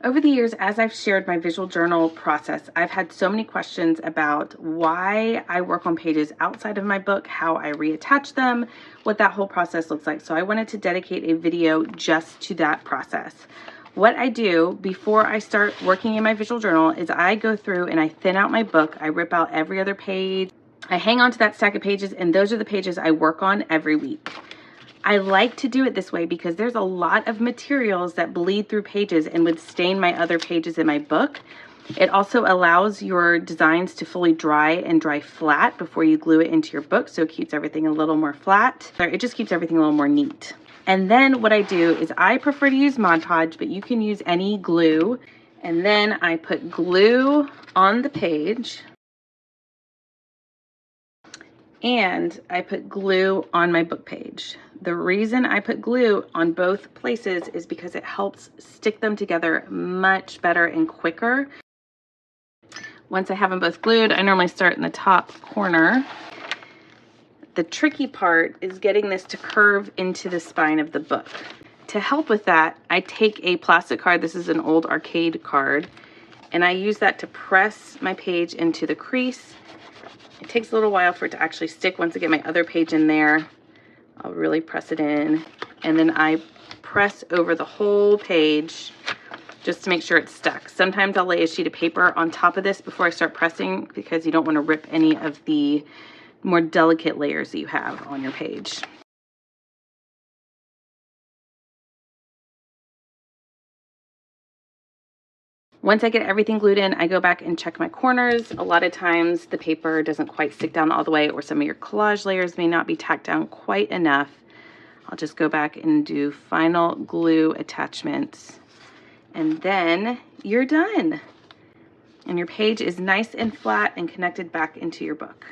Over the years, as I've shared my visual journal process, I've had so many questions about why I work on pages outside of my book, how I reattach them, what that whole process looks like. So I wanted to dedicate a video just to that process. What I do before I start working in my visual journal is I go through and I thin out my book. I rip out every other page. I hang on to that stack of pages, and those are the pages I work on every week. I like to do it this way because there's a lot of materials that bleed through pages and would stain my other pages in my book. It also allows your designs to fully dry and dry flat before you glue it into your book, so it keeps everything a little more flat. It just keeps everything a little more neat. And then what I do is I prefer to use Mod Podge, but you can use any glue. And then I put glue on the page. And I put glue on my book page. The reason I put glue on both places is because it helps stick them together much better and quicker. Once I have them both glued, I normally start in the top corner. The tricky part is getting this to curve into the spine of the book. To help with that, I take a plastic card. This is an old arcade card, and I use that to press my page into the crease. It takes a little while for it to actually stick. Once I get my other page in there, I'll really press it in, and then I press over the whole page just to make sure it's stuck. Sometimes I'll lay a sheet of paper on top of this before I start pressing because you don't want to rip any of the more delicate layers that you have on your page. Once I get everything glued in, I go back and check my corners. A lot of times the paper doesn't quite stick down all the way, or some of your collage layers may not be tacked down quite enough. I'll just go back and do final glue attachments, and then you're done. And your page is nice and flat and connected back into your book.